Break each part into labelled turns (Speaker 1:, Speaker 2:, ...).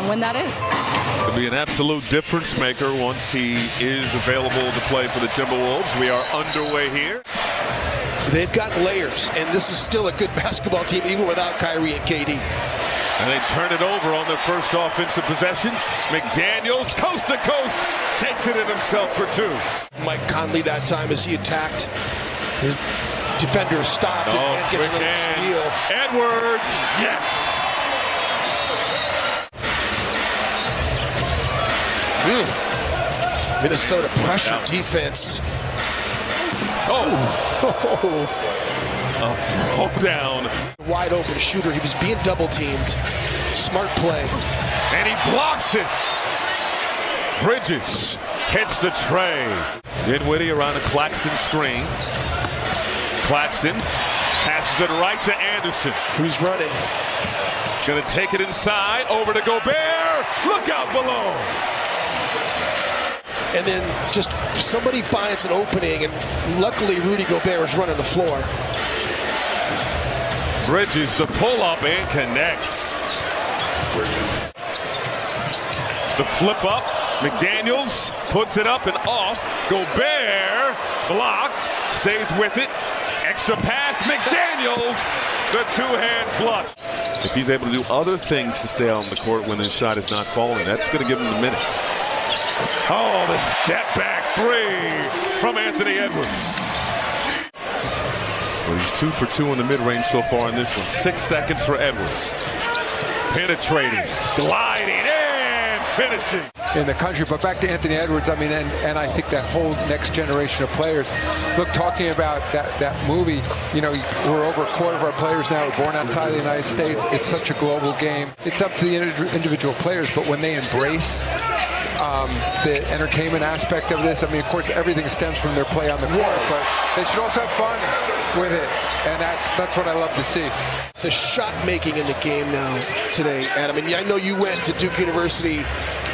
Speaker 1: on when that is.
Speaker 2: He'll be an absolute difference maker once he is available to play for the Timberwolves. We are underway here.
Speaker 3: They've got layers, and this is still a good basketball team, even without Kyrie and KD.
Speaker 2: And they turn it over on their first offensive possession. McDaniels, coast to coast, takes it in himself for two.
Speaker 3: Mike Conley that time as he attacked. His defender stopped and gets another steal.
Speaker 2: Edwards, yes.
Speaker 3: Minnesota pressure defense.
Speaker 2: A throw down.
Speaker 3: Wide open shooter. He was being double teamed. Smart play.
Speaker 2: And he blocks it. Bridges hits the tray. Dinwiddie around a Claxton screen. Claxton passes it right to Anderson.
Speaker 3: Who's running?
Speaker 2: Gonna take it inside, over to Gobert. Look out below.
Speaker 3: And then just somebody finds an opening, and luckily Rudy Gobert is running the floor.
Speaker 2: Bridges the pull-up and connects. The flip up. McDaniels puts it up and off. Gobert blocked. Stays with it. Extra pass. McDaniels. The two-hand flush. If he's able to do other things to stay on the court when his shot is not falling, that's going to give him the minutes. Oh, the step back three from Anthony Edwards. Well, he's 2 for 2 in the mid-range so far in this one. 6 seconds for Edwards. Penetrating, gliding, and finishing.
Speaker 4: In the country, but back to Anthony Edwards, I mean, and I think that whole next generation of players. Look, talking about that movie, you know, we're over a quarter of our players now are born outside of the United States. It's such a global game. It's up to the individual players, but when they embrace the entertainment aspect of this, I mean, of course, everything stems from their play on the court, but they should also have fun with it, and that's what I love to see.
Speaker 3: The shot making in the game now today, Adam, and I know you went to Duke University,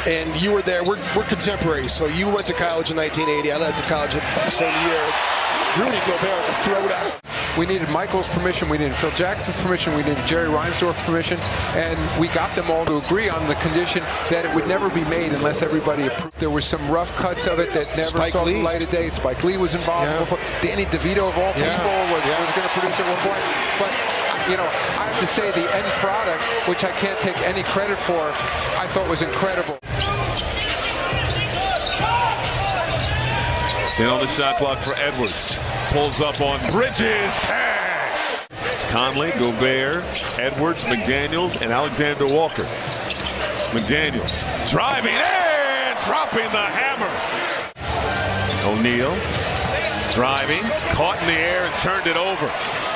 Speaker 3: and you were there. We're contemporaries, so you went to college in 1980. I went to college the same year. Rudy Gobert to throw down.
Speaker 4: We needed Michael's permission, we needed Phil Jackson's permission, we needed Jerry Reinsdorf's permission, and we got them all to agree on the condition that it would never be made unless everybody approved. There were some rough cuts of it that never saw the light of day. Spike Lee was involved. Yeah. Danny DeVito, of all people, was going to produce at one point. But, you know, I have to say the end product, which I can't take any credit for, I thought was incredible.
Speaker 2: In on the shot clock for Edwards. Pulls up on Bridges. Cash! It's Conley, Gobert, Edwards, McDaniels, and Alexander Walker. McDaniels driving and dropping the hammer. O'Neal driving, caught in the air and turned it over.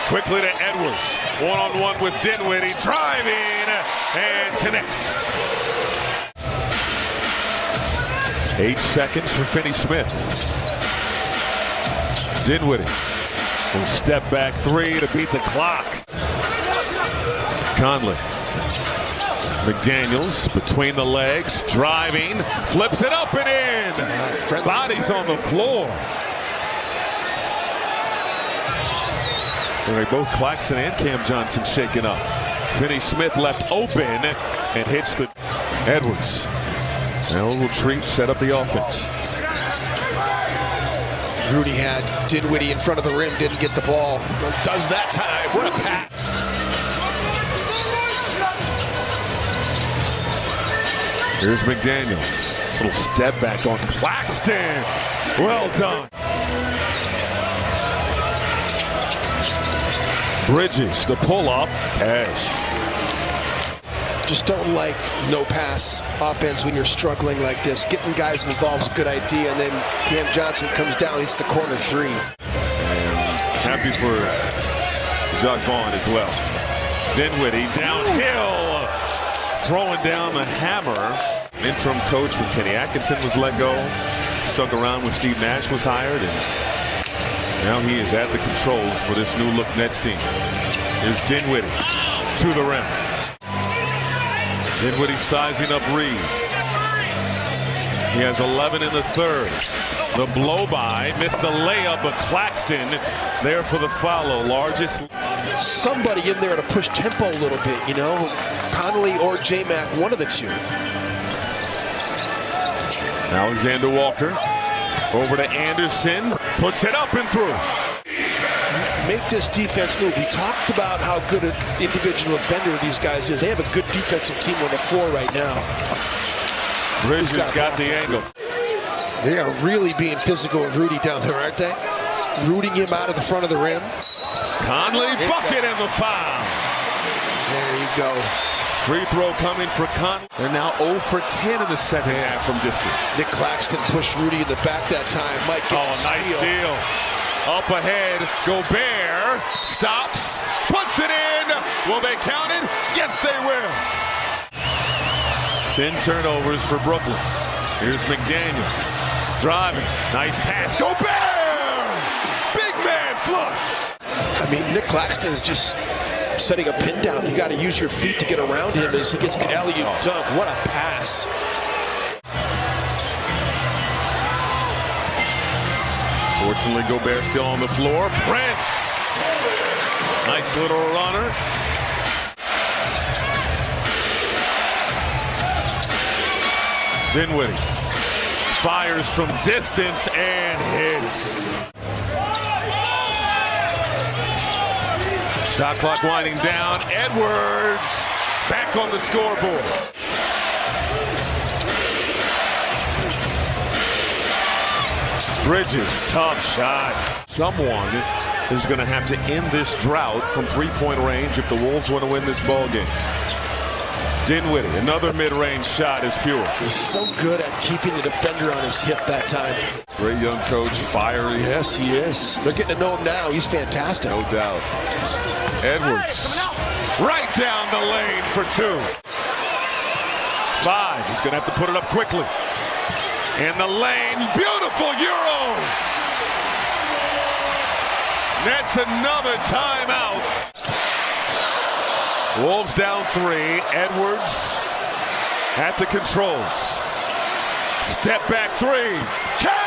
Speaker 2: Quickly to Edwards. One-on-one with Dinwiddie. Driving and connects. 8 seconds for Finney-Smith. Dinwiddie will step back three to beat the clock. Conley. McDaniels between the legs, driving, flips it up and in. Bodies on the floor. And both Claxton and Cam Johnson shaken up. Finney-Smith left open and hits the Edwards. Now will retreat, set up the offense.
Speaker 3: Rudy had Dinwiddie in front of the rim, didn't get the ball. Does that time. What a pass.
Speaker 2: Here's McDaniels. Little step back on Claxton. Well done. Bridges, the pull-up. Cash.
Speaker 3: Just don't like no-pass offense when you're struggling like this. Getting guys involved is a good idea, and then Cam Johnson comes down, hits the corner three.
Speaker 2: Happy for Jacques Vaughn as well. Dinwiddie downhill, throwing down the hammer. Interim coach when Kenny Atkinson was let go, stuck around when Steve Nash was hired, and now he is at the controls for this new look Nets team. Here's Dinwiddie to the rim. Dinwiddie sizing up Reed. He has 11 in the third. The blow by, missed the layup of Claxton there for the follow. Largest
Speaker 3: somebody in there to push tempo a little bit, you know, Conley or J-Mac, one of the two.
Speaker 2: Alexander Walker over to Anderson, puts it up and through.
Speaker 3: Make this defense move. We talked about how good an individual defender these guys is. They have a good defensive team on the floor right now.
Speaker 2: Bridges got the angle.
Speaker 3: They are really being physical with Rudy down there, aren't they? Rooting him out of the front of the rim.
Speaker 2: Conley, bucket and the foul.
Speaker 3: There you go.
Speaker 2: Free throw coming for Conley. They're now 0 for 10 in the second half from distance.
Speaker 3: Nick Claxton pushed Rudy in the back that time. Mike gets
Speaker 2: nice steal. Up ahead, Gobert stops, puts it in. Will they count it? Yes, they will. 10 turnovers for Brooklyn. Here's McDaniels driving. Nice pass. Gobert! Big man flush.
Speaker 3: I mean, Nick Claxton is just setting a pin down. You got to use your feet to get around him as he gets the alley-oop dunk. What a pass.
Speaker 2: Fortunately, Gobert still on the floor. Prince! Nice little runner. Dinwiddie fires from distance and hits. Shot clock winding down. Edwards back on the scoreboard. Bridges, tough shot. Someone is going to have to end this drought from three-point range if the Wolves want to win this ball game. Dinwiddie, another mid-range shot is pure.
Speaker 3: He's so good at keeping the defender on his hip that time.
Speaker 2: Great young coach, fiery.
Speaker 3: Yes, he is. They're getting to know him now. He's fantastic.
Speaker 2: No doubt. Edwards, right down the lane for two. 5, he's going to have to put it up quickly. In the lane, beautiful Euro. That's another timeout. Wolves down 3. Edwards at the controls. Step back 3. Catch!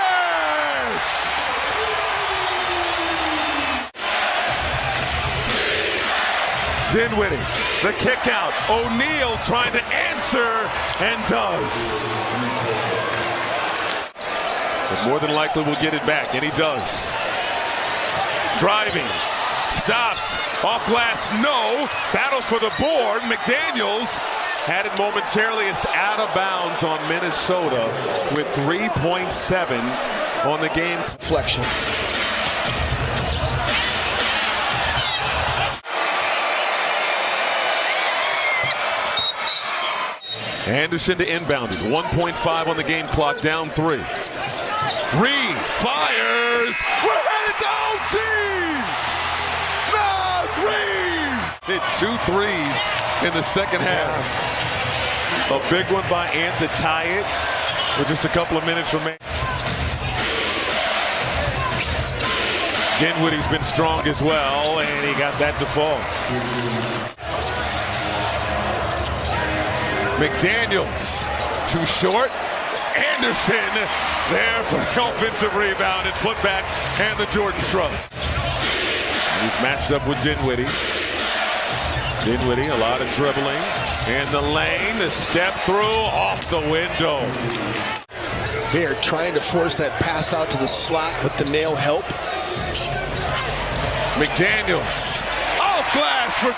Speaker 2: Dinwiddie, the kick out. O'Neal trying to answer and does. But more than likely will get it back, and he does. Driving, stops, off glass, no. Battle for the board. McDaniels had it momentarily. It's out of bounds on Minnesota with 3.7 on the game.
Speaker 3: Flexion.
Speaker 2: Anderson to inbound it. 1.5 on the game clock, down 3. Reed fires. We're headed to OT. Nas Reed hit 2 threes in the second half. A big one by Ant to tie it with just a couple of minutes remaining. Dinwiddie's been strong as well, and he got that to fall. McDaniels too short. Anderson there for the offensive rebound and put back, and the Jordan shrug. He's matched up with Dinwiddie. Dinwiddie, a lot of dribbling. In the lane, the step through, off the window.
Speaker 3: They are trying to force that pass out to the slot, but the nail help.
Speaker 2: McDaniels, off glass for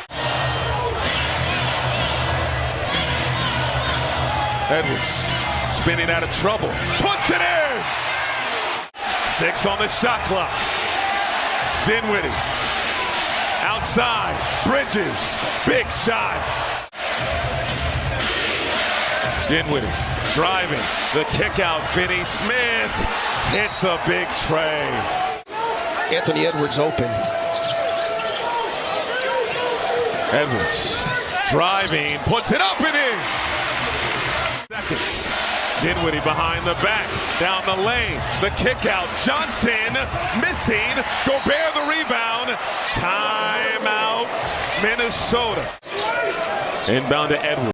Speaker 2: Edwards. Spinning out of trouble. Puts it in! 6 on the shot clock. Dinwiddie. Outside. Bridges. Big shot. Dinwiddie driving. The kick out. Finney Smith hits a big tray.
Speaker 3: Anthony Edwards open.
Speaker 2: Edwards driving. Puts it up and in. Seconds. Dinwiddie behind the back, down the lane, the kick out, Johnson missing, Gobert the rebound, timeout, Minnesota. Inbound to Edwards.